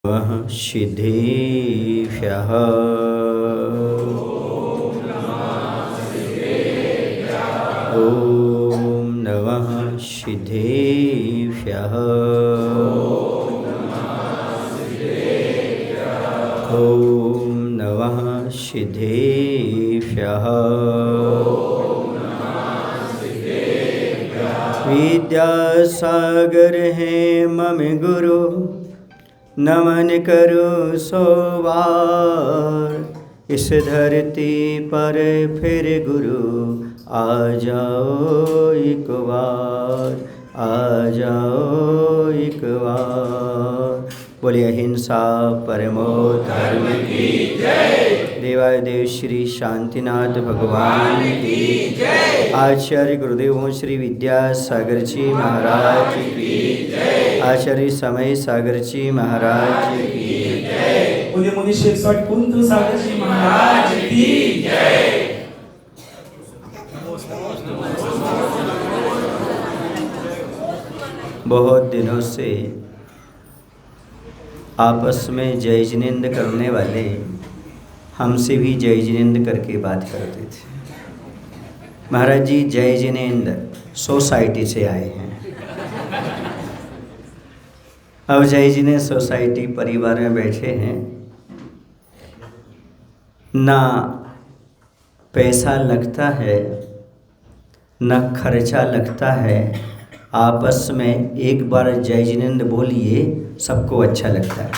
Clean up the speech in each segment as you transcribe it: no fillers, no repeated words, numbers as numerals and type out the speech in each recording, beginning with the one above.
सिद्धेभ्यः ॐ नमः सिद्धेभ्यः ॐ नमः सिद्धेभ्यः विद्यासागर है मम गुरु नमन करो सो बार इस धरती पर फिर गुरु आ जाओ एक बार, आ जाओ एक बार। बोलिए अहिंसा परमो धर्म की जय। देवादेव श्री शांतिनाथ भगवान की जय। आचार्य गुरुदेव श्री विद्यासागर जी महाराज की जय। आचार्य समय सागर जी महाराज की जय। बोलिए मुनि शेखर कुंत सागर जी महाराज की जय। बहुत दिनों से आपस में जय जिनेंद्र करने वाले हमसे भी जय जिनेंद्र करके बात करते थे। महाराज जी जय जिनेंद्र सोसाइटी से आए हैं। अब जय जिनेंद्र सोसाइटी परिवार में बैठे हैं, ना पैसा लगता है ना खर्चा लगता है। आपस में एक बार जय जिनेंद्र बोलिए, सबको अच्छा लगता है।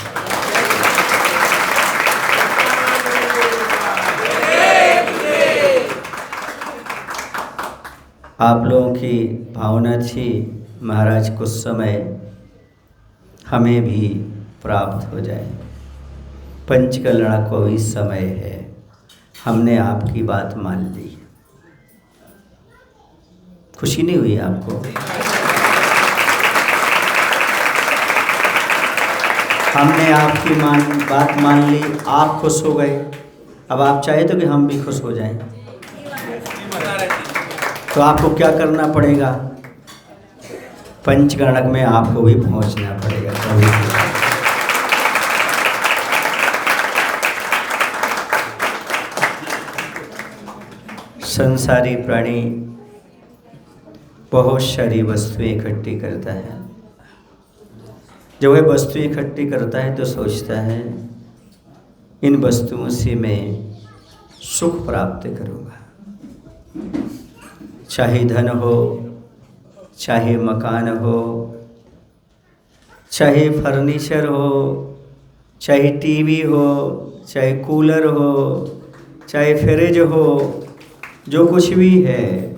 आप लोगों की भावना थी महाराज कुछ समय हमें भी प्राप्त हो जाए। पंचकल्याण को भी समय है, हमने आपकी बात मान ली। खुशी नहीं हुई आपको? हमने आपकी बात मान ली, आप खुश हो गए। अब आप चाहे तो कि हम भी खुश हो जाएं, तो आपको क्या करना पड़ेगा? पंचकर्णक में आपको भी पहुंचना पड़ेगा। संसारी प्राणी बहुत सारी वस्तुएं इकट्ठी करता है। जब वह वस्तुएं इकट्ठी करता है तो सोचता है इन वस्तुओं से मैं सुख प्राप्त करूँगा। चाहे धन हो, चाहे मकान हो, चाहे फर्नीचर हो, चाहे टीवी हो, चाहे कूलर हो, चाहे फ्रिज हो, जो कुछ भी है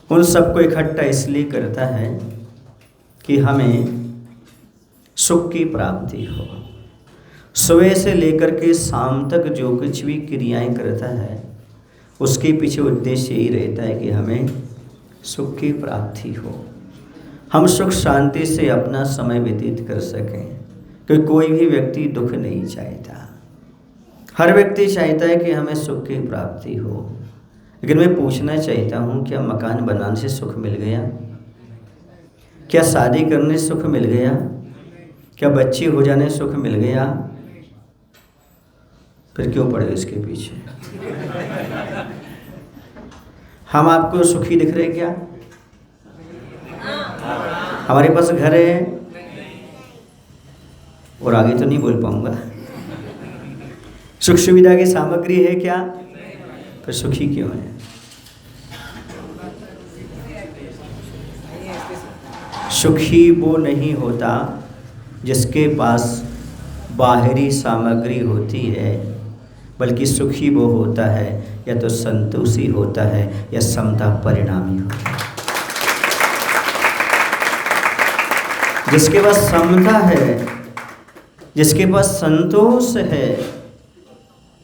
उन सबको इकट्ठा इसलिए करता है कि हमें सुख की प्राप्ति हो। सुबह से लेकर के शाम तक जो कुछ भी क्रियाएं करता है उसके पीछे उद्देश्य यही रहता है कि हमें सुख की प्राप्ति हो, हम सुख शांति से अपना समय व्यतीत कर सकें। क्योंकि कोई भी व्यक्ति दुख नहीं चाहता, हर व्यक्ति चाहता है कि हमें सुख की प्राप्ति हो। लेकिन मैं पूछना चाहता हूँ, क्या मकान बनाने से सुख मिल गया? क्या शादी करने से सुख मिल गया? क्या बच्चे हो जाने से सुख मिल गया? फिर क्यों पड़े इसके पीछे? हम आपको सुखी दिख रहे क्या? हमारे पास घर है और आगे तो नहीं बोल पाऊंगा। सुख सुविधा की सामग्री है क्या? फिर सुखी क्यों है? सुखी वो नहीं होता जिसके पास बाहरी सामग्री होती है, बल्कि सुखी वो होता है या तो संतोषी होता है या समता परिणामी होता है। जिसके पास समता है, जिसके पास संतोष है,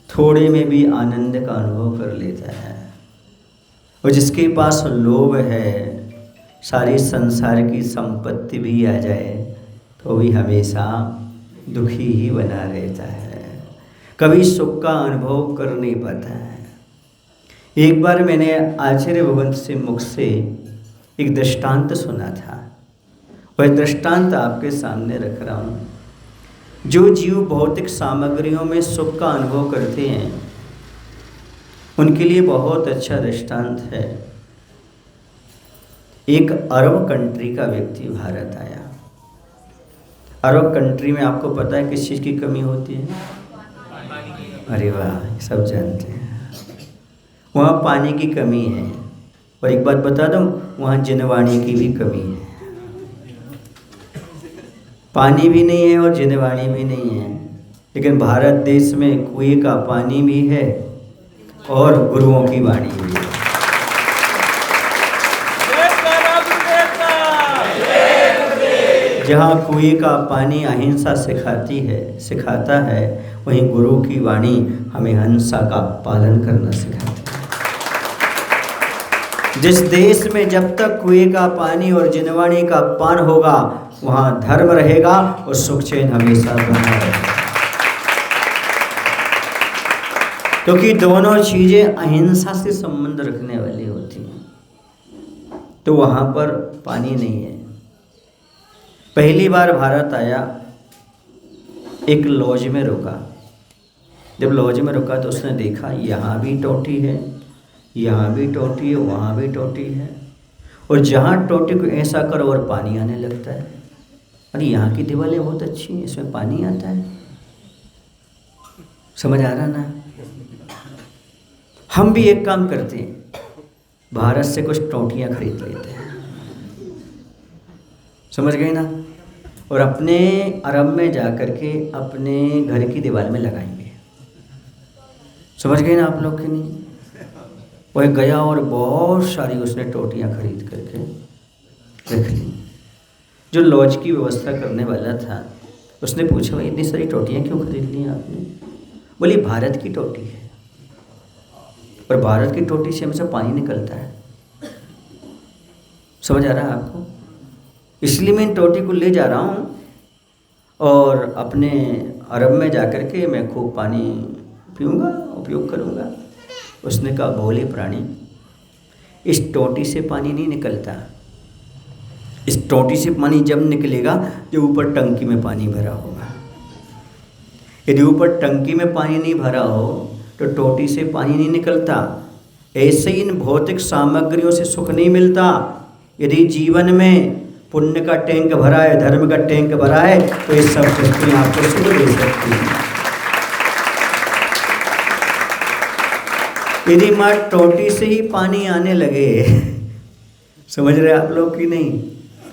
थोड़े में भी आनंद का अनुभव कर लेता है। और जिसके पास लोभ है, सारी संसार की संपत्ति भी आ जाए तो भी हमेशा दुखी ही बना रहता है, कभी सुख का अनुभव कर नहीं पाता है। एक बार मैंने आचार्य भगवंत से मुख से एक दृष्टांत सुना था, वह दृष्टांत आपके सामने रख रहा हूँ। जो जीव भौतिक सामग्रियों में सुख का अनुभव करते हैं उनके लिए बहुत अच्छा दृष्टांत है। एक अरब कंट्री का व्यक्ति भारत आया। अरब कंट्री में आपको पता है किस चीज़ की कमी होती है? अरे वाह, सब जानते हैं। वहाँ पानी की कमी है, और एक बात बता दूँ, वहाँ जिनवाणी की भी कमी है। पानी भी नहीं है और जिनवाणी भी नहीं है, लेकिन भारत देश में कुएं का पानी भी है और गुरुओं की वाणी भी है। जहाँ कुएं का पानी अहिंसा सिखाता है, वहीं गुरु की वाणी हमें हिंसा का पालन करना सिखाती है। जिस देश में जब तक कुएं का पानी और जिनवाणी का पान होगा, वहाँ धर्म रहेगा और सुख चैन हमेशा बना रहेगा। क्योंकि दोनों चीज़ें अहिंसा से संबंध रखने वाली होती हैं, तो वहाँ पर पानी नहीं है। पहली बार भारत आया, एक लॉज में रुका। जब लॉज में रुका तो उसने देखा यहाँ भी टोटी है, यहाँ भी टोटी है, वहाँ भी टोटी है, और जहाँ टोटी को ऐसा करो और पानी आने लगता है। अरे यहाँ की दीवारें बहुत अच्छी हैं, इसमें पानी आता है। समझ आ रहा ना? हम भी एक काम करते हैं, भारत से कुछ टोटियाँ खरीद लेते हैं, समझ गए ना, और अपने अरब में जा कर के अपने घर की दीवार में लगाएंगे। समझ गए ना आप लोग कि नहीं? वह गया और बहुत सारी उसने टोटियाँ खरीद करके रख ली। जो लॉज की व्यवस्था करने वाला था उसने पूछा, भाई इतनी सारी टोटियाँ क्यों खरीद ली आपने? बोली भारत की टोटी है, और भारत की टोटी से हमेशा पानी निकलता है। समझ आ रहा है आपको? इसलिए मैं इन टोटी को ले जा रहा हूँ और अपने अरब में जा कर के मैं खूब पानी पीऊँगा, उपयोग करूँगा। उसने कहा, भोले प्राणी, इस टोटी से पानी नहीं निकलता। इस टोटी से पानी जब निकलेगा जब ऊपर टंकी में पानी भरा होगा। यदि ऊपर टंकी में पानी नहीं भरा हो तो टोटी से पानी नहीं निकलता। ऐसे ही इन भौतिक सामग्रियों से सुख नहीं मिलता। यदि जीवन में पुण्य का टैंक भरा है, धर्म का टैंक भरा है, तो ये सब शक्तियाँ आपको सुख दे सकती हैं। यदि माँ टोटी से ही पानी आने लगे, समझ रहे आप लोग कि नहीं,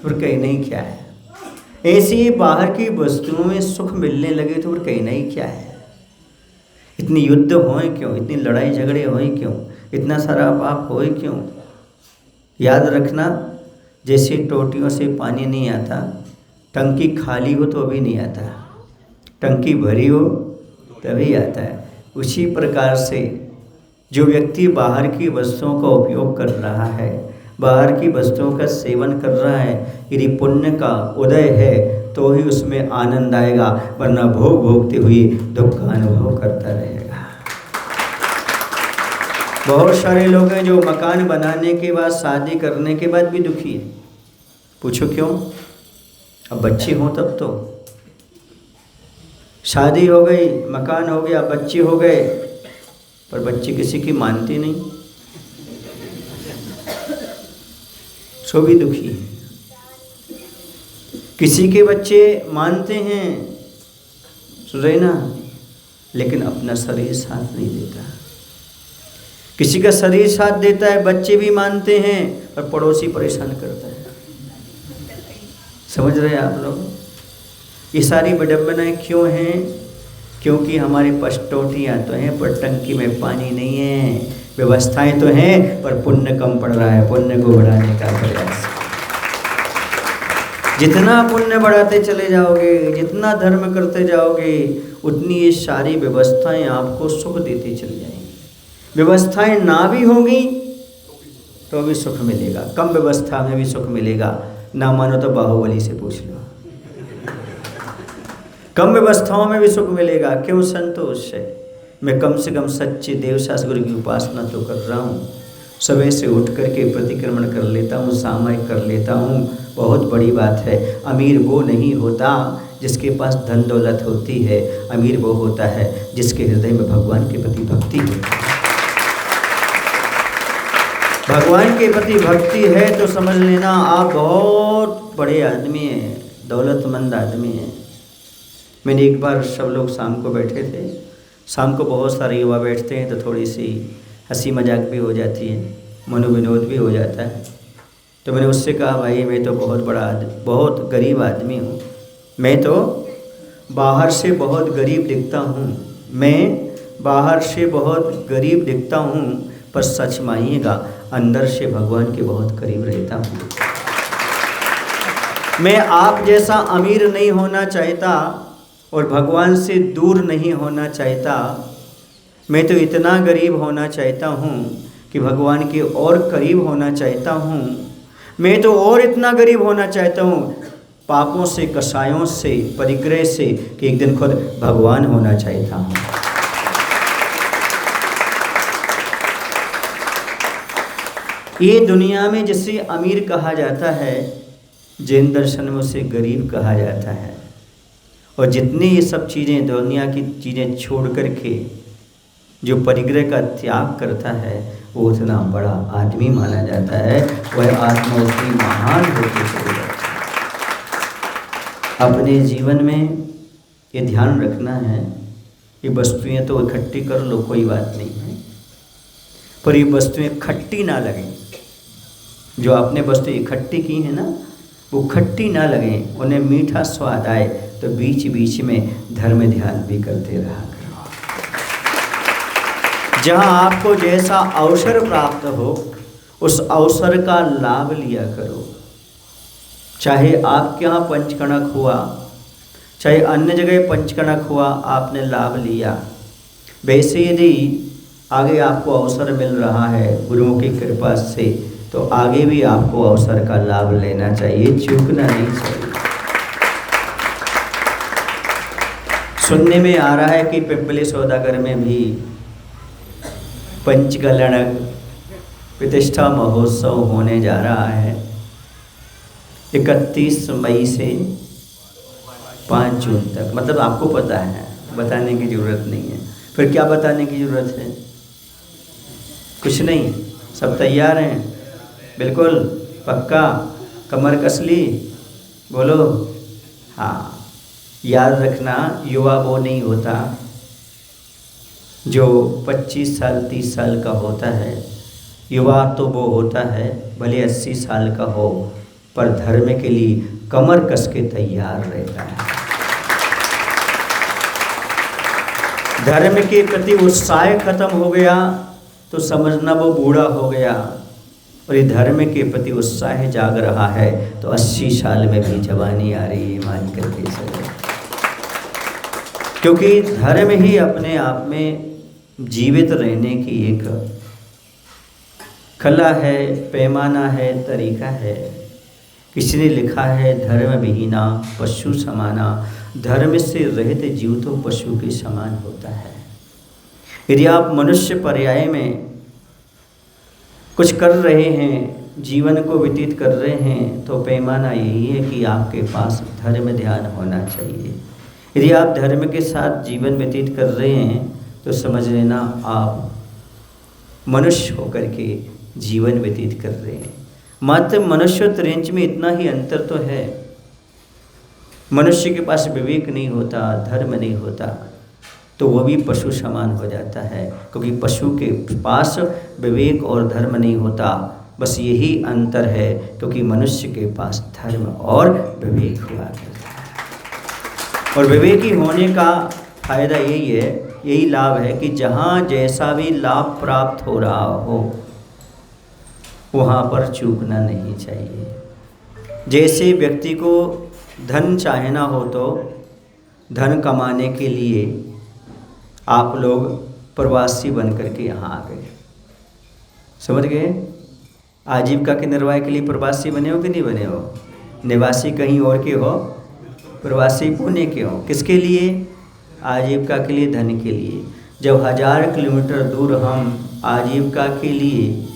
फिर कहना ही क्या है। ऐसे ही बाहर की वस्तुओं में सुख मिलने लगे तो फिर कहना ही क्या है। इतनी युद्ध होए क्यों, इतनी लड़ाई झगड़े होए क्यों, इतना सारा पाप होए क्यों? याद रखना, जैसे टोटियों से पानी नहीं आता, टंकी खाली हो तो भी नहीं आता, टंकी भरी हो तभी आता है। उसी प्रकार से जो व्यक्ति बाहर की वस्तुओं का उपयोग कर रहा है, बाहर की वस्तुओं का सेवन कर रहा है, यदि पुण्य का उदय है तो ही उसमें आनंद आएगा, वरना भोग भोगते हुए दुख का अनुभव करता रहेगा। बहुत सारे लोग हैं जो मकान बनाने के बाद, शादी करने के बाद भी दुखी है। पूछो क्यों? अब बच्चे हों तब तो। शादी हो गई, मकान हो गया, बच्चे हो गए, पर बच्चे किसी की मानते नहीं, सो भी दुखी है। किसी के बच्चे मानते हैं, सुन रहे ना, लेकिन अपना शरीर साथ नहीं देता। किसी का शरीर साथ देता है, बच्चे भी मानते हैं, और पड़ोसी परेशान करता है। समझ रहे हैं आप लोग? ये सारी विडंबनाएं क्यों हैं? क्योंकि हमारे पास टोटियाँ तो हैं पर टंकी में पानी नहीं है। व्यवस्थाएं तो हैं पर पुण्य कम पड़ रहा है। पुण्य को बढ़ाने का प्रयास। जितना पुण्य बढ़ाते चले जाओगे, जितना धर्म करते जाओगे, उतनी ये सारी व्यवस्थाएं आपको सुख देती चली जाएंगी। व्यवस्थाएं ना भी होंगी तो भी सुख मिलेगा, कम व्यवस्था में भी सुख मिलेगा। ना मानो तो बाहुबली से पूछ लो, कम व्यवस्थाओं में भी सुख मिलेगा। क्यों? संतोष है। मैं कम से कम सच्चे देवशास्त्र गुरु की उपासना तो कर रहा हूँ, सुबह से उठ करके प्रतिक्रमण कर लेता हूँ, सामायिक कर लेता हूँ, बहुत बड़ी बात है। अमीर वो नहीं होता जिसके पास धन दौलत होती है। अमीर वो होता है जिसके हृदय में भगवान के प्रति भक्ति होती है। भगवान के प्रति भक्ति है तो समझ लेना आप बहुत बड़े आदमी हैं, दौलतमंद आदमी हैं। मैंने एक बार सब लोग शाम को बैठे थे, शाम को बहुत सारे युवा बैठते हैं तो थोड़ी सी हंसी मजाक भी हो जाती है, मनोविनोद भी हो जाता है। तो मैंने उससे कहा भाई मैं तो बहुत गरीब आदमी हूँ, मैं तो बाहर से बहुत गरीब दिखता हूँ, मैं बाहर से बहुत गरीब दिखता हूँ, पर सच मानिएगा अंदर से भगवान के बहुत करीब रहता हूँ। मैं आप जैसा अमीर नहीं होना चाहता और भगवान से दूर नहीं होना चाहता, मैं तो इतना गरीब होना चाहता हूँ कि भगवान के और करीब होना चाहता हूँ। मैं तो और इतना गरीब होना चाहता हूँ पापों से, कसायों से, परिग्रह से, कि एक दिन खुद भगवान होना चाहता हूँ। ये दुनिया में जिसे अमीर कहा जाता है, जैन दर्शन में उसे गरीब कहा जाता है। और जितनी ये सब चीज़ें, दुनिया की चीज़ें छोड़ करके जो परिग्रह का त्याग करता है वो उतना बड़ा आदमी माना जाता है, वह आत्मा उतनी महान होती चली जाती है। अपने जीवन में ये ध्यान रखना है, ये वस्तुएं तो इकट्ठी कर लो कोई बात नहीं है, पर ये वस्तुएं खट्टी ना लगें। जो आपने वस्तुएं इकट्ठी की हैं ना, वो खट्टी ना लगें, उन्हें मीठा स्वाद आए, तो बीच बीच में धर्म ध्यान भी करते रहा करो। जहाँ आपको जैसा अवसर प्राप्त हो उस अवसर का लाभ लिया करो। चाहे आपके यहाँ पंचकणक हुआ, चाहे अन्य जगह पंचकणक हुआ, आपने लाभ लिया। वैसे यदि आगे आपको अवसर मिल रहा है गुरुओं की कृपा से, तो आगे भी आपको अवसर का लाभ लेना चाहिए, चूकना नहीं चाहिए। सुनने में आ रहा है कि पिपली सौदागर में भी पंचकलणक प्रतिष्ठा महोत्सव होने जा रहा है 31 मई से 5 जून तक। मतलब आपको पता है, बताने की ज़रूरत नहीं है। फिर क्या बताने की ज़रूरत है? कुछ नहीं, सब तैयार हैं, बिल्कुल पक्का, कमर कस ली, बोलो हाँ। याद रखना, युवा वो नहीं होता जो 25 साल 30 साल का होता है। युवा तो वो होता है भले 80 साल का हो, पर धर्म के लिए कमर कस के तैयार रहता है। धर्म के प्रति उत्साह खत्म हो गया तो समझना वो बूढ़ा हो गया, और ये धर्म के प्रति उत्साह जाग रहा है तो 80 साल में भी जवानी आ रही है, मान करके चलो। क्योंकि धर्म ही अपने आप में जीवित रहने की एक कला है, पैमाना है, तरीका है। किसी ने लिखा है धर्म विहीना पशु समाना, धर्म से रहित जीव तो पशु के समान होता है। यदि आप मनुष्य पर्याय में कुछ कर रहे हैं, जीवन को व्यतीत कर रहे हैं, तो पैमाना यही है कि आपके पास धर्म ध्यान होना चाहिए। यदि आप धर्म के साथ जीवन व्यतीत कर रहे हैं तो समझ लेना आप मनुष्य होकर के जीवन व्यतीत कर रहे हैं। मात्र मनुष्य और रेंज में इतना ही अंतर तो है, मनुष्य के पास विवेक नहीं होता, धर्म नहीं होता, तो वह भी पशु समान हो जाता है। क्योंकि पशु के पास विवेक और धर्म नहीं होता, बस यही अंतर है, क्योंकि मनुष्य के पास धर्म और विवेक हुआ करता है। और विवेकी होने का फायदा यही है, यही लाभ है कि जहाँ जैसा भी लाभ प्राप्त हो रहा हो वहाँ पर चूकना नहीं चाहिए। जैसे व्यक्ति को धन चाहना हो तो धन कमाने के लिए आप लोग प्रवासी बन करके यहाँ आ गए, समझ गए? आजीविका के निर्वाह के लिए प्रवासी बने हो कि नहीं बने हो? निवासी कहीं और के हो, प्रवासी पुणे के हो। किसके लिए? आजीविका के लिए, धन के लिए। जब 1000 किलोमीटर दूर हम आजीविका के लिए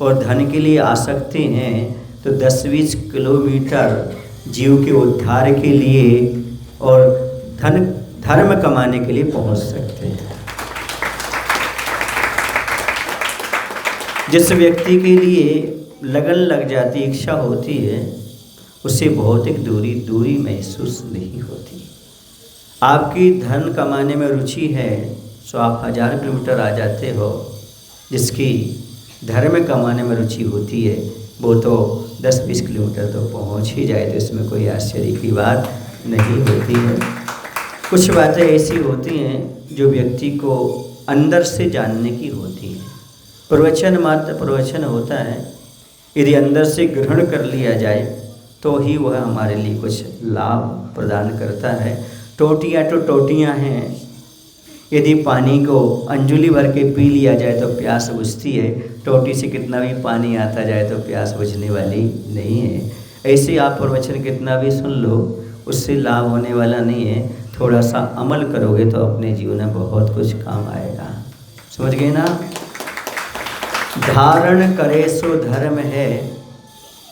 और धन के लिए आ सकते हैं, तो 10-20 किलोमीटर जीव के उद्धार के लिए और धर्म कमाने के लिए पहुंच सकते हैं। जिस व्यक्ति के लिए लगन लग जाती, इच्छा होती है, उसे भौतिक दूरी महसूस नहीं होती। आपकी धन कमाने में रुचि है तो आप 1000 किलोमीटर आ जाते हो। जिसकी धर्म कमाने में रुचि होती है वो तो 10-20 किलोमीटर तो पहुंच ही जाए, तो इसमें कोई आश्चर्य की बात नहीं होती है। कुछ बातें ऐसी होती हैं जो व्यक्ति को अंदर से जानने की होती हैं। प्रवचन मात्र प्रवचन होता है, यदि अंदर से ग्रहण कर लिया जाए तो ही वह हमारे लिए कुछ लाभ प्रदान करता है। टोटियाँ तो टोटियाँ हैं, यदि पानी को अंजुली भर के पी लिया जाए तो प्यास बुझती है, टोटी से कितना भी पानी आता जाए तो प्यास बुझने वाली नहीं है। ऐसे आप प्रवचन कितना भी सुन लो, उससे लाभ होने वाला नहीं है। थोड़ा सा अमल करोगे तो अपने जीवन में बहुत कुछ काम आएगा। समझ गए ना? धारण करे सो धर्म है,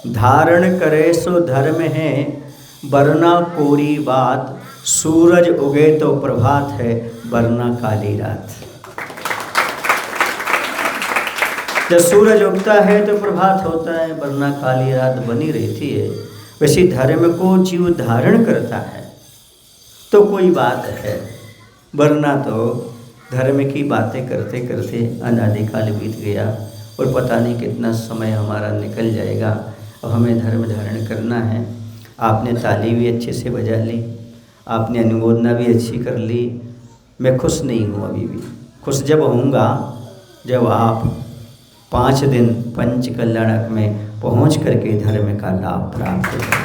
धारण करे सो धर्म है, वरना कोरी बात, सूरज उगे तो प्रभात है, वरना काली रात। जब सूरज उगता है तो प्रभात होता है, वरना काली रात बनी रहती है। वैसे धर्म को जीव धारण करता है तो कोई बात है, वरना तो धर्म की बातें करते करते अनादिकाल बीत गया और पता नहीं कितना समय हमारा निकल जाएगा। और हमें धर्म धारण करना है। आपने ताली भी अच्छे से बजा ली, आपने अनुमोदना भी अच्छी कर ली। मैं खुश नहीं हूँ अभी भी। खुश जब होऊंगा जब आप 5 दिन पंच कल्याणक में पहुँच करके धर्म का लाभ प्राप्त करें।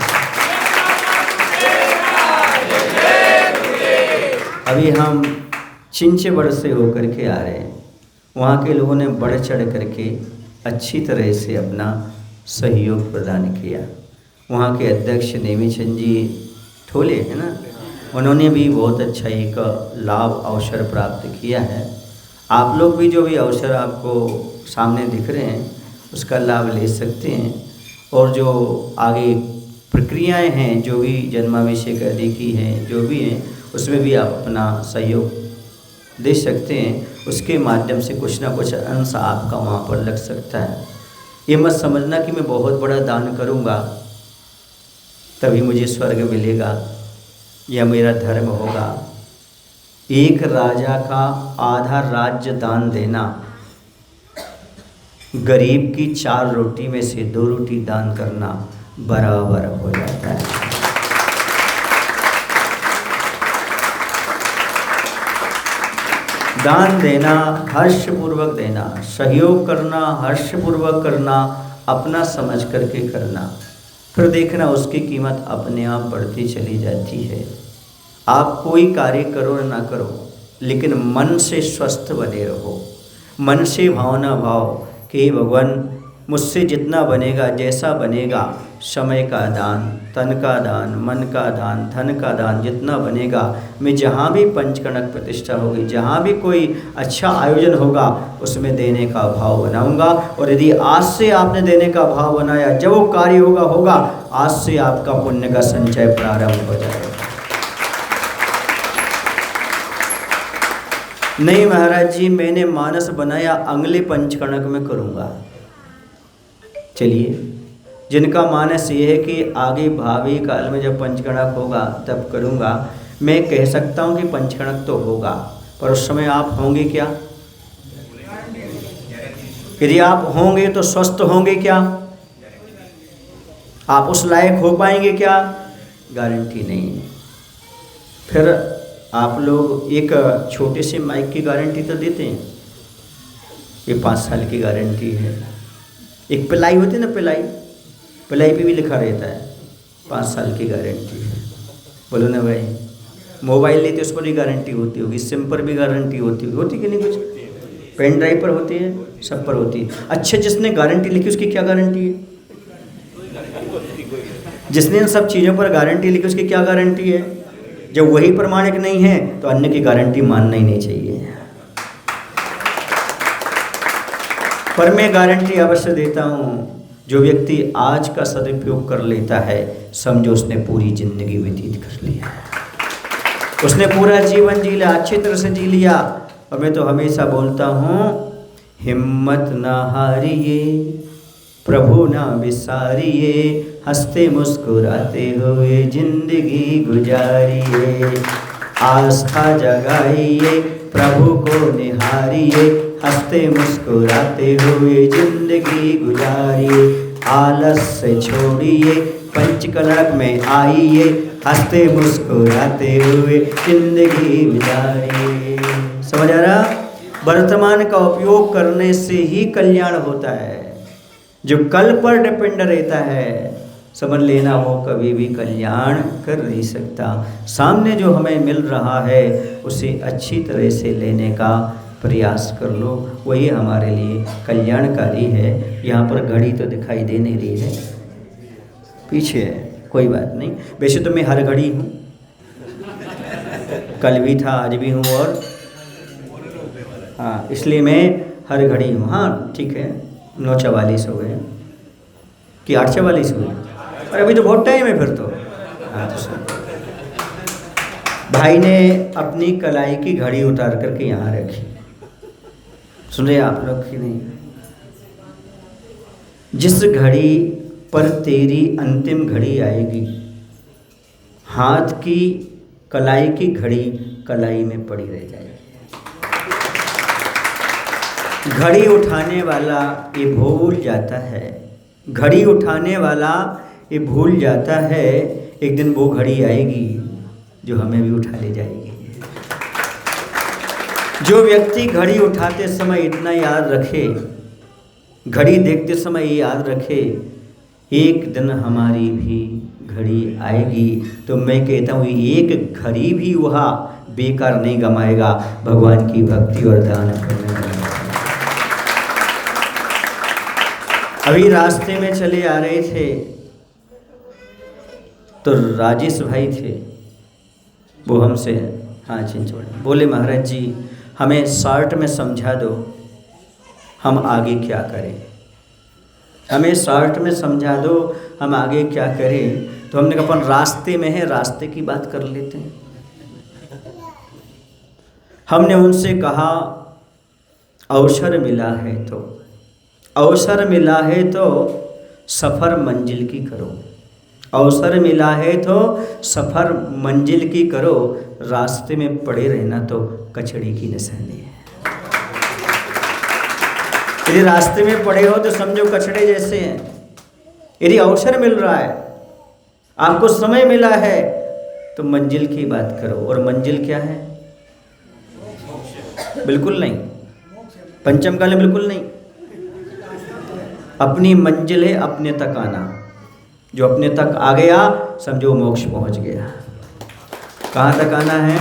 अभी हम चिंचवड़ से होकर के आ रहे हैं। वहाँ के लोगों ने बढ़ चढ़ करके अच्छी तरह से अपना सहयोग प्रदान किया। वहाँ के अध्यक्ष नेमीचंद जी ठोले है ना, उन्होंने भी बहुत अच्छा एक लाभ अवसर प्राप्त किया है। आप लोग भी जो भी अवसर आपको सामने दिख रहे हैं उसका लाभ ले सकते हैं। और जो आगे प्रक्रियाएं हैं, जो भी जन्माभिषेक आदि की हैं, जो भी हैं, उसमें भी आप अपना सहयोग दे सकते हैं। उसके माध्यम से कुछ ना कुछ अंश आपका वहाँ पर लग सकता है। ये मत समझना कि मैं बहुत बड़ा दान करूँगा तभी मुझे स्वर्ग मिलेगा या मेरा धर्म होगा। एक राजा का आधा राज्य दान देना, गरीब की 4 रोटी में से 2 रोटी दान करना बराबर हो जाता है। दान देना, हर्षपूर्वक देना, सहयोग करना, हर्षपूर्वक करना, अपना समझ करके करना, फिर देखना उसकी कीमत अपने आप बढ़ती चली जाती है। आप कोई कार्य करो ना करो, लेकिन मन से स्वस्थ बने रहो। मन से भावना भाव कि भगवान मुझसे जितना बनेगा, जैसा बनेगा, समय का दान, तन का दान, मन का दान, धन का दान, जितना बनेगा, मैं जहाँ भी पंचकणक प्रतिष्ठा होगी, जहाँ भी कोई अच्छा आयोजन होगा, उसमें देने का भाव बनाऊंगा। और यदि आज से आपने देने का भाव बनाया, जब वो कार्य होगा, आज से आपका पुण्य का संचय प्रारंभ हो जाएगा। नहीं महाराज जी, मैंने मानस बनाया अगले पंचकणक में करूँगा। चलिए, जिनका मानस ये है कि आगे भावी काल में जब पंचकणक होगा तब करूँगा, मैं कह सकता हूँ कि पंचकणक तो होगा, पर उस समय आप होंगे क्या? यदि आप होंगे तो स्वस्थ होंगे क्या? आप उस लायक हो पाएंगे क्या? गारंटी नहीं है। फिर आप लोग एक छोटे से माइक की गारंटी तो देते हैं, ये 5 साल की गारंटी है। एक पिलाई होती है ना, पिलाई पे भी लिखा रहता है 5 साल की गारंटी है। बोलो ना भाई, मोबाइल लेते उस पर भी गारंटी होती होगी, सिम पर भी गारंटी होती कि नहीं? कुछ पेन ड्राइव पर होती है, सब पर होती है। अच्छा, जिसने गारंटी लिखी उसकी क्या गारंटी है? जिसने इन सब चीज़ों पर गारंटी लिखी उसकी क्या गारंटी है? जब वही प्रमाणिक नहीं है तो अन्य की गारंटी मानना ही नहीं चाहिए। पर मैं गारंटी अवश्य देता हूँ, जो व्यक्ति आज का सदुपयोग कर लेता है, समझो उसने पूरी जिंदगी व्यतीत कर लिया है। उसने पूरा जीवन जी लिया, अच्छी तरह से जी लिया। और मैं तो हमेशा बोलता हूँ, हिम्मत ना हारिए, प्रभु ना विसारिए, हंसते मुस्कुराते हुए जिंदगी गुजारिए। आस्था जगाइए, प्रभु को निहारिए, हंसते मुस्कुराते हुए जिंदगी गुजारिए। आलस से छोड़िए, पंचकलक में आइए, हंसते मुस्कुराते हुए जिंदगी गुजारिए। समझ आ रहा? वर्तमान का उपयोग करने से ही कल्याण होता है। जो कल पर डिपेंड रहता है, समझ लेना वो कभी भी कल्याण कर नहीं सकता। सामने जो हमें मिल रहा है उसे अच्छी तरह से लेने का प्रयास कर लो, वही हमारे लिए कल्याणकारी है। यहाँ पर घड़ी तो दिखाई दे नहीं रही है, पीछे है, कोई बात नहीं। वैसे तो मैं हर घड़ी हूँ, कल भी था, आज भी हूँ, और हाँ, इसलिए मैं हर घड़ी हूँ। हाँ ठीक है, 9:44 हो गए कि 8:44 हुए? और अभी तो बहुत टाइम है फिर तो। हाँ तो सुन, भाई ने अपनी कलाई की घड़ी उतार करके यहाँ रखी, सुन रहे आप लोग कि नहीं? जिस घड़ी पर तेरी अंतिम घड़ी आएगी, हाथ की कलाई की घड़ी कलाई में पड़ी रह जाएगी। घड़ी उठाने वाला ये भूल जाता है, घड़ी उठाने वाला ये भूल जाता है, एक दिन वो घड़ी आएगी जो हमें भी उठा ले जाएगी। जो व्यक्ति घड़ी उठाते समय इतना याद रखे, घड़ी देखते समय ये याद रखे, एक दिन हमारी भी घड़ी आएगी, तो मैं कहता हूँ एक घड़ी भी वह बेकार नहीं गमाएगा भगवान की भक्ति और दान करने में। अभी रास्ते में चले आ रहे थे तो राजेश भाई थे, वो हमसे हाँ चिंचोड़े बोले, महाराज जी हमें शॉर्ट में समझा दो, हम आगे क्या करें, हमें शॉर्ट में समझा दो, हम आगे क्या करें। तो हमने कहा अपन रास्ते में है, रास्ते की बात कर लेते हैं। हमने उनसे कहा अवसर मिला है तो, अवसर मिला है तो सफ़र मंजिल की करो, अवसर मिला है तो सफ़र मंजिल की करो, रास्ते में पड़े रहना तो कचड़े की निशानी है। यदि रास्ते में पड़े हो तो समझो कचड़े जैसे हैं। यदि अवसर मिल रहा है, आपको समय मिला है, तो मंजिल की बात करो। और मंजिल क्या है? बिल्कुल नहीं, पंचम काल में बिल्कुल नहीं। अपनी मंजिल है अपने तक आना, जो अपने तक आ गया समझो मोक्ष पहुंच गया। कहाँ तक आना है?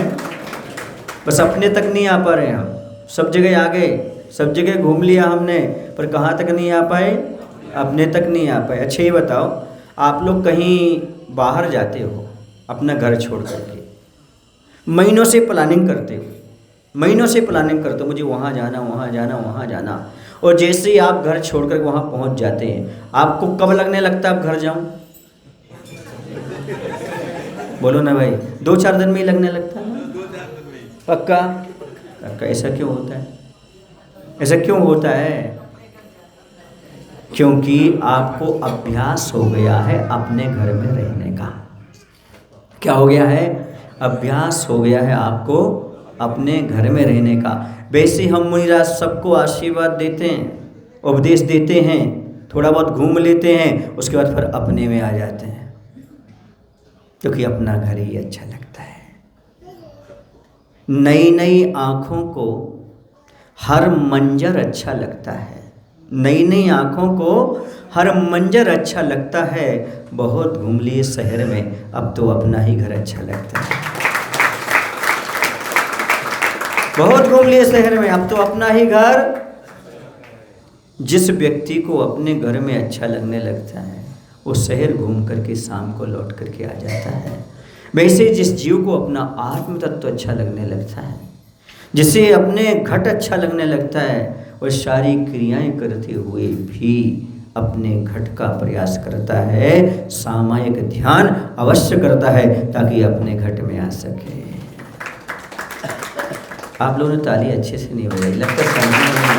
बस अपने तक नहीं आ पा रहे हम, सब जगह आ गए, सब जगह घूम लिया हमने, पर कहाँ तक नहीं आ पाए? अपने तक नहीं आ पाए। अच्छा ये बताओ, आप लोग कहीं बाहर जाते हो अपना घर छोड़ करके, महीनों से प्लानिंग करते हो, महीनों से प्लानिंग करते हो, मुझे वहाँ जाना, वहाँ जाना, वहाँ जाना, और जैसे ही आप घर छोड़कर वहाँ पहुँच जाते हैं, आपको कब लगने लगता है अब घर जाऊँ? बोलो ना भाई, 2-4 दिन में ही लगने लगता है पक्का? पक्का। ऐसा क्यों होता है? ऐसा क्यों होता है? क्योंकि आपको अभ्यास हो गया है अपने घर में रहने का। क्या हो गया है? अभ्यास हो गया है आपको अपने घर में रहने का। वैसे हम मुनिराज सबको आशीर्वाद देते हैं, उपदेश देते हैं, थोड़ा बहुत घूम लेते हैं, उसके बाद फिर अपने में आ जाते हैं, क्योंकि अपना घर ही अच्छा लगता है। नई नई आँखों को हर मंजर अच्छा लगता है, नई नई आँखों को हर मंजर अच्छा लगता है। बहुत घूम लिए शहर में, अब तो अपना ही घर अच्छा लगता है। बहुत घूम लिए शहर में, अब तो अपना ही घर। जिस व्यक्ति को अपने घर में अच्छा लगने लगता है, वो शहर घूम करके शाम को लौट करके आ जाता है। वैसे जिस जीव को अपना आत्म तत्व अच्छा लगने लगता है, जिसे अपने घट अच्छा लगने लगता है, वह सारी क्रियाएं करते हुए भी अपने घट का प्रयास करता है, सामायिक ध्यान अवश्य करता है ताकि अपने घट में आ सके। आप लोगों ने ताली अच्छे से नहीं बजाई, लगता है समझ में नहीं आया।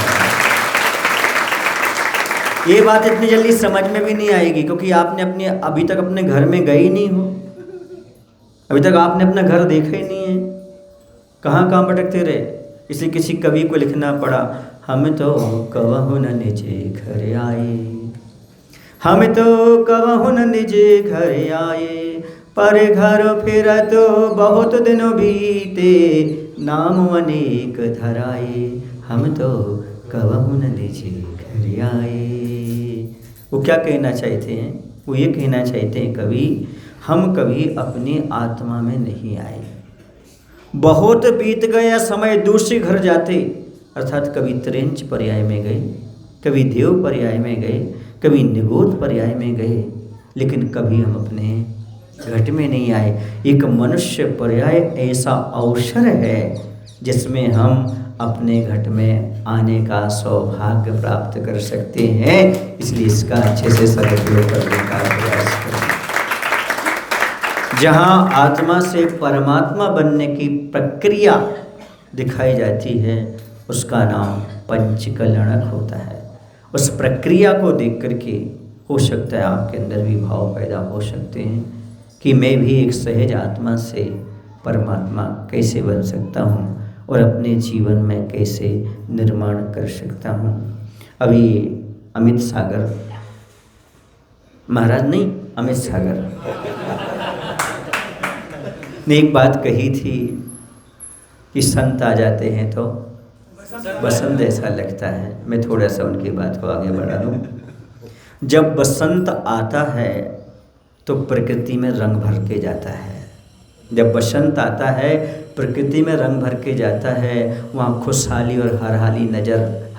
ये बात इतनी जल्दी समझ में भी नहीं आएगी, क्योंकि आपने अभी तक अपने घर में गए ही नहीं हो, अभी तक आपने अपना घर देखा ही नहीं है, कहाँ कहाँ भटकते रहे। इसे किसी कवि को लिखना पड़ा, हम तो कवहु न निजे घर आए, हम तो कवहु न निजे घर आए, पर घर फिर तो बहुत दिनों बीते, नाम अनेक धराए, हम तो कवहु न निजे घर आए। वो क्या कहना चाहते हैं? वो ये कहना चाहते हैं कवि, हम कभी अपनी आत्मा में नहीं आए, बहुत बीत गया समय दूसरे घर जाते, अर्थात कभी त्रेंच पर्याय में गए, कभी देव पर्याय में गए, कभी निगोद पर्याय में गए, लेकिन कभी हम अपने घट में नहीं आए। एक मनुष्य पर्याय ऐसा अवसर है जिसमें हम अपने घट में आने का सौभाग्य प्राप्त कर सकते हैं, इसलिए इसका अच्छे से सदुपयोग करने का प्रयास करें। जहाँ आत्मा से परमात्मा बनने की प्रक्रिया दिखाई जाती है, उसका नाम पंचकलनक होता है। उस प्रक्रिया को देख करके हो सकता है आपके अंदर भी भाव पैदा हो सकते हैं कि मैं भी एक सहज आत्मा से परमात्मा कैसे बन सकता हूँ और अपने जीवन में कैसे निर्माण कर सकता हूँ। अभी अमित सागर महाराज नहीं, अमित सागर ने एक बात कही थी कि संत आ जाते हैं तो बसंत ऐसा लगता है। मैं थोड़ा सा उनकी बात को आगे बढ़ा दूँ। जब बसंत आता है तो प्रकृति में रंग भर के जाता है। जब बसंत आता है प्रकृति में रंग भर के जाता है, वहाँ खुशहाली और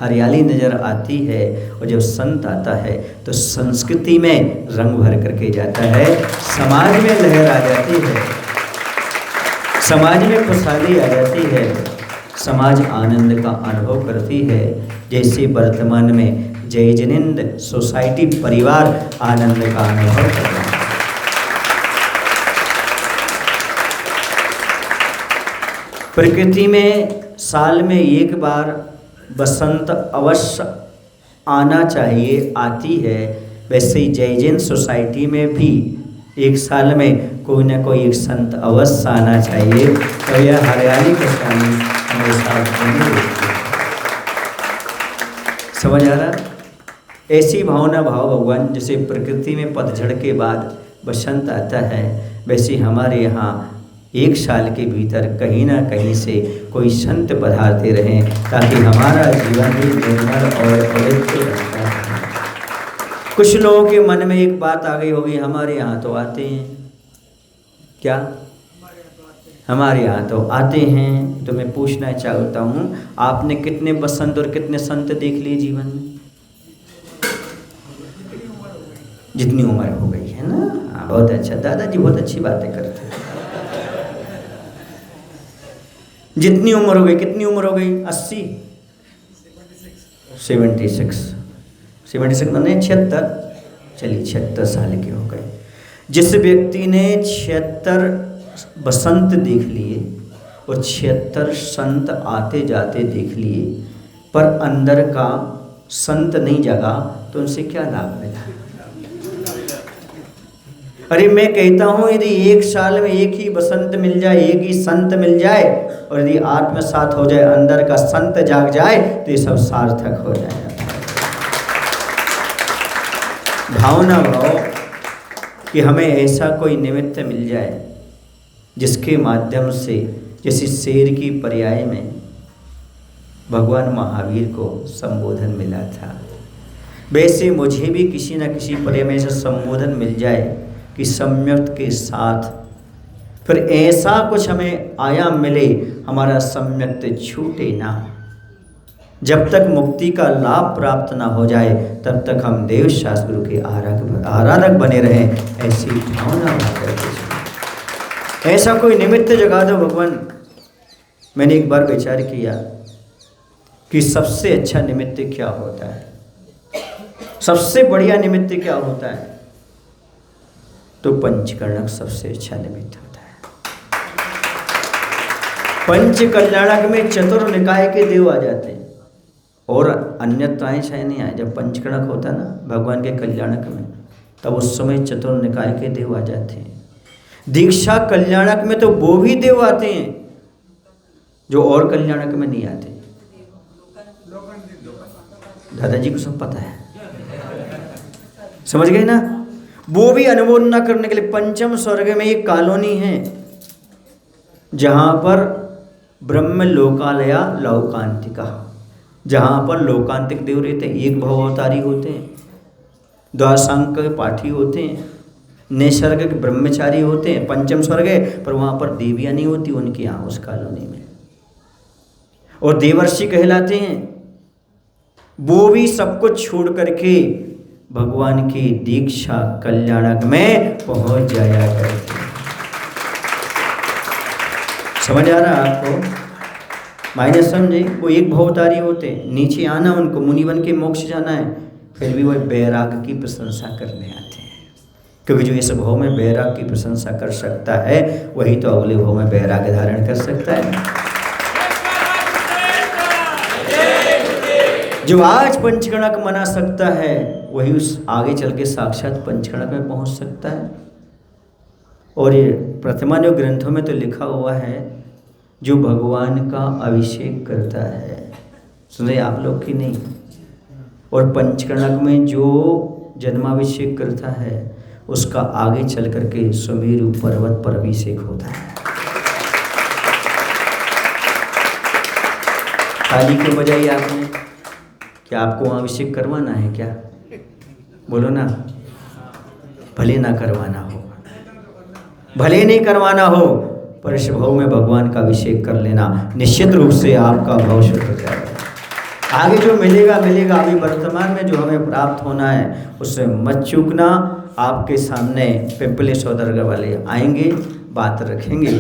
हरियाली नज़र आती है। और जब संत आता है तो संस्कृति में रंग भर करके जाता है, समाज में लहर आ जाती है, समाज में खुशहाली आ जाती है, समाज आनंद का अनुभव करती है। जैसे वर्तमान में जय जिनेंद्र सोसाइटी परिवार आनंद का अनुभव कर रहा है। प्रकृति में साल में एक बार बसंत अवश्य आना चाहिए, आती है। वैसे ही जय जैन सोसाइटी में भी एक साल में कोई ना कोई एक संत अवश्य आना चाहिए, तो यह हरियाली का शामिल हमारे साथ बनी रहती है। समझ आ रहा? ऐसी भावना भाव भगवान जैसे प्रकृति में पतझड़ के बाद बसंत आता है, वैसे हमारे यहाँ एक साल के भीतर कहीं ना कहीं से कोई संत पधारते रहें, ताकि हमारा जीवन भी निर्मल और पवित्र रहता है। कुछ लोगों के मन में एक बात आ गई होगी, हमारे यहाँ तो आते हैं। क्या हमारे यहाँ तो आते हैं? तो मैं पूछना चाहता हूँ, आपने कितने बसंत और कितने संत देख लिए जीवन में? जितनी उम्र हो गई है ना। हाँ, बहुत अच्छा दादाजी, बहुत अच्छी बातें करते हैं। जितनी उम्र हो गई, कितनी उम्र हो गई? 80, 76 मैंने 76, चलिए 76 साल के हो गए। जिस व्यक्ति ने 76 बसंत देख लिए और 76 संत आते जाते देख लिए, पर अंदर का संत नहीं जगा, तो उनसे क्या लाभ मिला? अरे मैं कहता हूँ, यदि एक साल में एक ही बसंत मिल जाए, एक ही संत मिल जाए, और यदि आत्मसात हो जाए, अंदर का संत जाग जाए, तो ये सब सार्थक हो जाएगा। भावना भाव कि हमें ऐसा कोई निमित्त मिल जाए जिसके माध्यम से, जैसे शेर की पर्याय में भगवान महावीर को संबोधन मिला था, वैसे मुझे भी किसी न किसी पर्याय में ऐसा संबोधन मिल जाए कि सम्यक के साथ फिर ऐसा कुछ हमें आयाम मिले, हमारा सम्यक छूटे ना। जब तक मुक्ति का लाभ प्राप्त ना हो जाए, तब तक हम देव शास्त्र गुरु के आराधक बने रहें, ऐसी भावना करके ऐसा कोई निमित्त जगा दो भगवान। मैंने एक बार विचार किया कि सबसे अच्छा निमित्त क्या होता है, सबसे बढ़िया निमित्त क्या होता है? तो पंचकर्णक सबसे अच्छा निमित्त होता है। पंच कल्याणक में चतुर निकाय के देव आ जाते हैं और अन्यत्राएं शायद नहीं आए। जब पंचकणक होता है ना भगवान के कल्याणक में, तब उस समय चतुर निकाय के देव आ जाते हैं। दीक्षा कल्याणक में तो वो भी देव आते हैं जो और कल्याणक में नहीं आते। दादाजी को सब पता है, समझ गए ना। वो भी अनुमोदना करने के लिए पंचम स्वर्ग में एक कॉलोनी है जहां पर ब्रह्म लोकालया लौकांतिका, जहां पर लोकांतिक देव रहते हैं, एक भवअवतारी होते हैं, द्वादशांक के पाठी होते हैं, निसर्ग के ब्रह्मचारी होते हैं। पंचम स्वर्ग है पर वहां पर देवियां नहीं होती उनके यहाँ उस कॉलोनी में, और देवर्षि कहलाते हैं। वो भी सब कुछ छोड़ करके भगवान की दीक्षा कल्याणक में पहुंच जाया करते हैं। समझ आ रहा है आपको? मायने समझे? वो एक भवतारी होते हैं, नीचे आना उनको मुनि बन के मोक्ष जाना है, फिर भी वो बैराग की प्रशंसा करने आते हैं, क्योंकि जो इस भाव में बैराग की प्रशंसा कर सकता है वही तो अगले भाव में बैराग धारण कर सकता है। जो आज पंचकणक मना सकता है वही उस आगे चल के साक्षात पंचकणक में पहुंच सकता है। और ये प्रतिमान्य ग्रंथों में तो लिखा हुआ है जो भगवान का अभिषेक करता है, सुने आप लोग की नहीं, और पंचकणक में जो जन्माभिषेक करता है उसका आगे चल करके सुमेरु पर्वत पर अभिषेक होता है। ताली क्यों बजाई आपने? क्या आपको वहाँ अभिषेक करवाना है क्या? बोलो ना। भले ना करवाना हो, भले नहीं करवाना हो, पर इस भाव में भगवान का अभिषेक कर लेना, निश्चित रूप से आपका भाव शुद्ध हो जाएगा। आगे जो मिलेगा मिलेगा, अभी वर्तमान में जो हमें प्राप्त होना है उससे मत चूकना। आपके सामने पिंपले सौदागर वाले आएंगे, बात रखेंगे,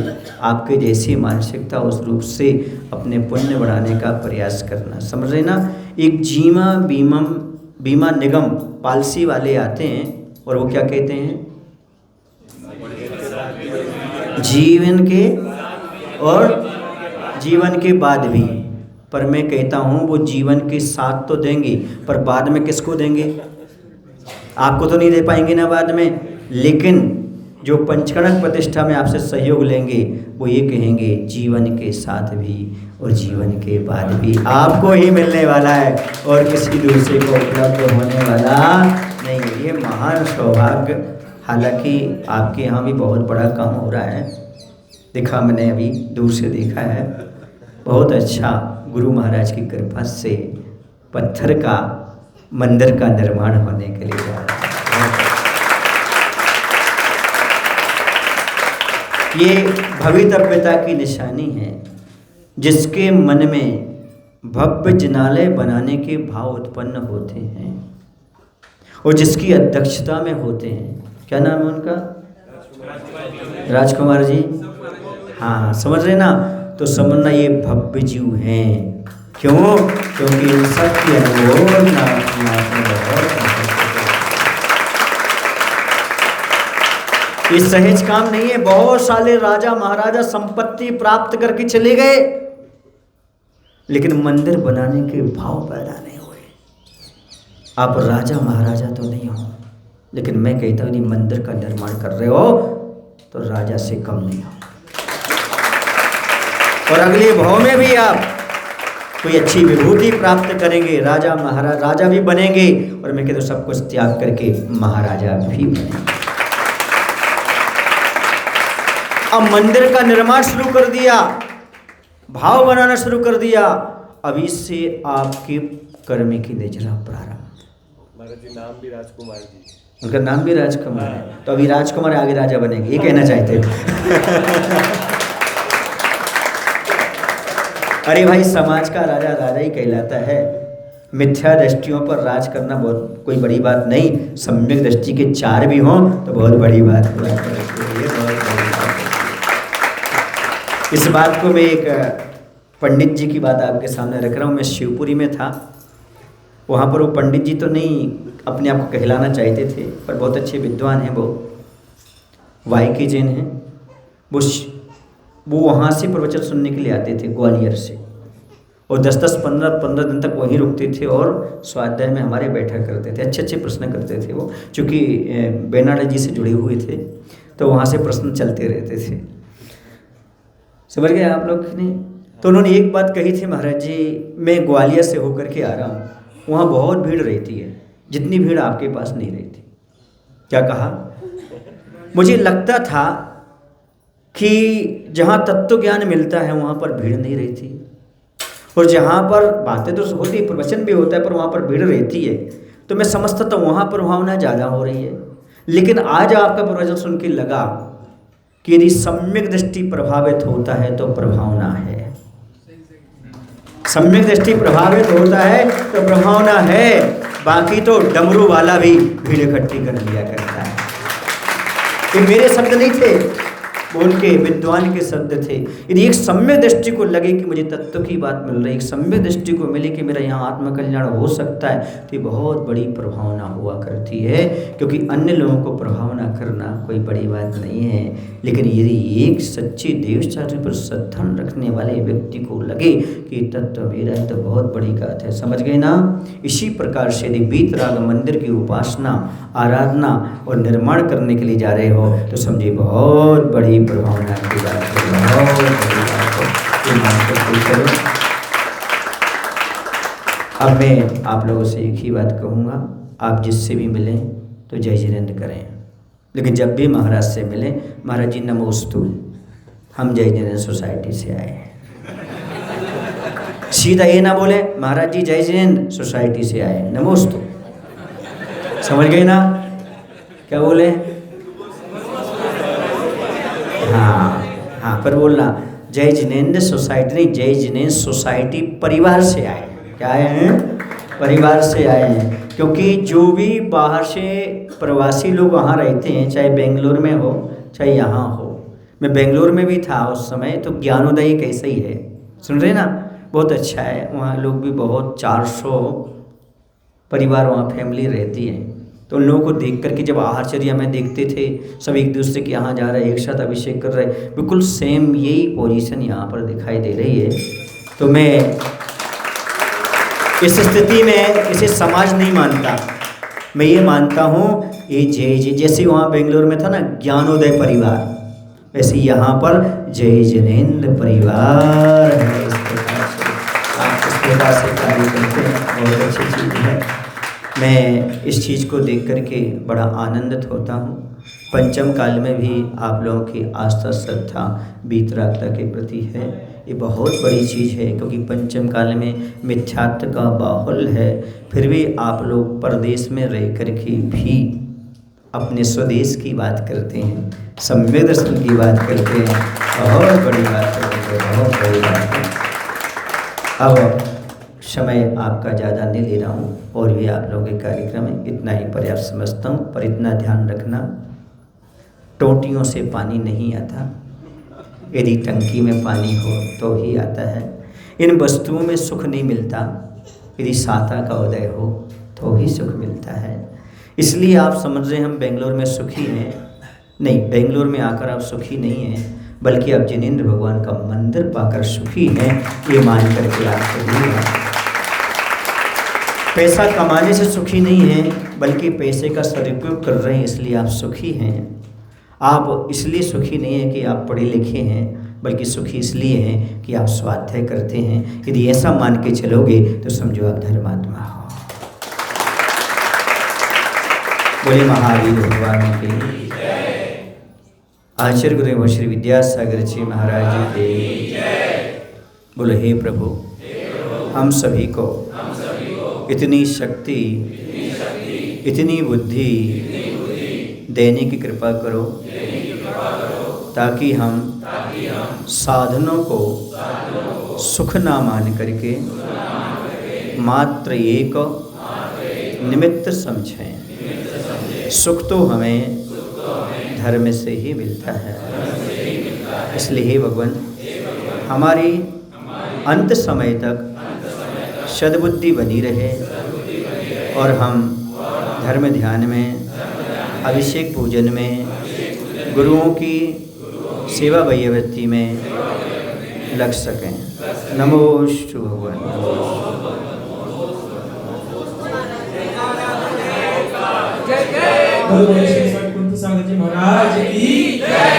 आपके जैसी मानसिकता उस रूप से अपने पुण्य बढ़ाने का प्रयास करना। समझ रहे ना? एक बीमा निगम पॉलिसी वाले आते हैं और वो क्या कहते हैं? जीवन के और जीवन के बाद भी, पर मैं कहता हूँ वो जीवन के साथ तो देंगे पर बाद में किसको देंगे? आपको तो नहीं दे पाएंगे ना बाद में, लेकिन जो पंचकणक प्रतिष्ठा में आपसे सहयोग लेंगे वो ये कहेंगे जीवन के साथ भी और जीवन के बाद भी आपको ही मिलने वाला है और किसी दूसरे को उपलब्ध होने वाला नहीं है। ये महान सौभाग्य, हालांकि आपके यहाँ भी बहुत बड़ा काम हो रहा है, देखा मैंने, अभी दूर से देखा है, बहुत अच्छा। गुरु महाराज की कृपा से पत्थर का मंदिर का निर्माण होने के लिए जा रहा है। ये भवितव्यता की निशानी है। जिसके मन में भव्य जिनालय बनाने के भाव उत्पन्न होते हैं और जिसकी अध्यक्षता में होते हैं, क्या नाम है उनका? राजकुमार जी। हाँ, समझ रहे ना? तो समझना ये भव्य जीव हैं। क्यों? क्योंकि इन सब की अनुभव ये सहज काम नहीं है। बहुत सारे राजा महाराजा संपत्ति प्राप्त करके चले गए, लेकिन मंदिर बनाने के भाव पैदा नहीं हुए। आप राजा महाराजा तो नहीं हो, लेकिन मैं कहता हूँ मंदिर का निर्माण कर रहे हो तो राजा से कम नहीं हो। और अगले भाव में भी आप कोई अच्छी विभूति प्राप्त करेंगे, राजा महाराज राजा भी बनेंगे, और मैं कहता हूँ सब कुछ त्याग करके महाराजा भी बनेंगे। अब मंदिर का निर्माण शुरू कर दिया, भाव बनाना शुरू कर दिया, अभी से आपके कर्म की निजरा प्रारंभ। महाराज जी नाम भी राजकुमार जी, उनका नाम भी राजकुमार है, तो अभी राजकुमार आगे राजा बनेंगे, ये कहना चाहते थे। अरे भाई, समाज का राजा राजा ही कहलाता है। मिथ्या दृष्टियों पर राज करना बहुत कोई बड़ी बात नहीं, सम्यक दृष्टि के चार भी हों तो बहुत बड़ी बात है। इस बात को मैं एक पंडित जी की बात आपके सामने रख रहा हूँ। मैं शिवपुरी में था, वहाँ पर वो पंडित जी तो नहीं अपने आप को कहलाना चाहते थे, पर बहुत अच्छे विद्वान हैं, वो वाई के जैन हैं। वो वो वहाँ से प्रवचन सुनने के लिए आते थे ग्वालियर से, और 10-10, 15-15 दिन तक वहीं रुकते थे और स्वाध्याय में हमारे बैठा करते थे। अच्छे अच्छे प्रश्न करते थे वो, चूँकि बेनाडा जी से जुड़े हुए थे तो वहाँ से प्रश्न चलते रहते थे। समझ गए आप लोग कि नहीं? तो उन्होंने एक बात कही थी, महाराज जी मैं ग्वालियर से होकर के आ रहा हूँ, वहाँ बहुत भीड़ रहती है, जितनी भीड़ आपके पास नहीं रहती। क्या कहा? मुझे लगता था कि जहाँ तत्व ज्ञान मिलता है वहाँ पर भीड़ नहीं रहती, और जहाँ पर बातें तो होती, प्रवचन भी होता है, पर वहाँ पर भीड़ रहती है। तो मैं समझता था वहाँ पर भावना ज़्यादा हो रही है। लेकिन आज आपका प्रवचन सुन के लगा कि यदि सम्यक दृष्टि प्रभावित होता है तो प्रभावना है, सम्यक दृष्टि प्रभावित होता है तो प्रभावना है। बाकी तो डमरू वाला भी भीड़ इकट्ठी कर लिया करता है। ये मेरे शब्द नहीं थे, वो उनके विद्वान के शब्द थे। यदि एक सम्यक दृष्टि को लगे कि मुझे तत्व की बात मिल रही, एक सम्यक दृष्टि को मिले कि मेरा यहाँ आत्मकल्याण हो सकता है, तो ये बहुत बड़ी प्रभावना हुआ करती है। क्योंकि अन्य लोगों को प्रभावना करना कोई बड़ी बात नहीं है, लेकिन यदि एक सच्चे देवशास्त्र पर श्रद्धा रखने वाले व्यक्ति को लगे कि तत्व मेरा है, तो बहुत बड़ी बात है। समझ गए ना? इसी प्रकार से यदि वीतराग मंदिर की उपासना, आराधना और निर्माण करने के लिए जा रहे हो तो समझिए बहुत बड़ी प्रभावना की बात है, बहुत बड़ी बात है। अब मैं आप लोगों से एक ही बात कहूँगा, आप जिससे भी मिलें तो जय जिनेंद्र करें, लेकिन जब भी महाराज से मिलें, महाराज जी नमोस्तु, हम जय जिनेंद्र सोसाइटी से आए हैं। सीधा ये ना बोले महाराज जी जय जिनेंद्र सोसाइटी से आए, नमोस्तु। समझ गए ना? क्या बोले? हाँ, पर बोलना जय जिनेंद्र सोसाइटी नहीं, जय जिनेंद्र सोसाइटी परिवार से आए हैं। क्या आए हैं? परिवार से आए हैं। क्योंकि जो भी बाहर से प्रवासी लोग वहाँ रहते हैं, चाहे बेंगलोर में हो चाहे यहाँ हो, मैं बेंगलोर में भी था उस समय, तो ज्ञानोदय कैसे ही है, सुन रहे ना? बहुत अच्छा है, वहाँ लोग भी बहुत 400 परिवार वहाँ फैमिली रहती है। तो उन लोगों को देख करके जब आहारचर्या में देखते थे, सब एक दूसरे के यहाँ जा रहे, एक साथ अभिषेक कर रहे, बिल्कुल सेम यही पोजीशन यहाँ पर दिखाई दे रही है। तो मैं इस स्थिति में इसे समाज नहीं मानता, मैं ये मानता हूँ ये जय, जैसे वहाँ बेंगलोर में था ना ज्ञानोदय परिवार, वैसे यहाँ पर जय जिनेंद्र परिवार है। इस प्रकार से आप इस प्रकार से कार्य करते हैं, बहुत अच्छी चीज़ है। मैं इस चीज़ को देख करके बड़ा आनंदित होता हूँ। पंचम काल में भी आप लोगों की आस्था श्रद्धा वीतरागता के प्रति है, ये बहुत बड़ी चीज़ है। क्योंकि पंचम काल में मिथ्यात्व का बाहुल है, फिर भी आप लोग परदेश में रह कर के भी अपने स्वदेश की बात करते हैं, सम्यक दर्शन की बात करते हैं, बहुत बड़ी बात है, बहुत बड़ी बात है। अब समय आपका ज़्यादा नहीं ले रहा हूँ, और भी आप लोगों के कार्यक्रम में इतना ही पर्याप्त समझता हूँ। पर इतना ध्यान रखना, टोटियों से पानी नहीं आता, यदि टंकी में पानी हो तो ही आता है। इन वस्तुओं में सुख नहीं मिलता, यदि साता का उदय हो तो ही सुख मिलता है। इसलिए आप समझ रहे हैं हम बेंगलोर में सुखी हैं, नहीं, बेंगलोर में आकर आप सुखी नहीं हैं, बल्कि आप जिनेंद्र भगवान का मंदिर पाकर सुखी हैं, ये मान करके आप सुखी हैं। पैसा कमाने से सुखी नहीं हैं, बल्कि पैसे का सदुपयोग कर रहे हैं, इसलिए आप सुखी हैं। आप इसलिए सुखी नहीं हैं कि आप पढ़े लिखे हैं, बल्कि सुखी इसलिए हैं कि आप स्वाध्याय करते हैं। यदि ऐसा मान के चलोगे तो समझो आप धर्मात्मा हो। बोले महावीर भगवान के आचार्य गुरुदेव श्री विद्यासागर जी महाराज जी के बोले हे प्रभु, हम सभी को इतनी शक्ति, इतनी बुद्धि देने की कृपा करो, ताकि हम साधनों को सुख ना मान करके मात्र एक निमित्त समझें। सुख तो हमें धर्म से ही मिलता है। इसलिए हे भगवान, हमारी अंत समय तक सद्बुद्धि बनी रहे और हम धर्म ध्यान में, अभिषेक पूजन में, गुरुओं की सेवा वैयवृत्ति में लग सकें। नमोस्तु भगवान। बोलो श्री सतगुरु सागर जी महाराज की जय।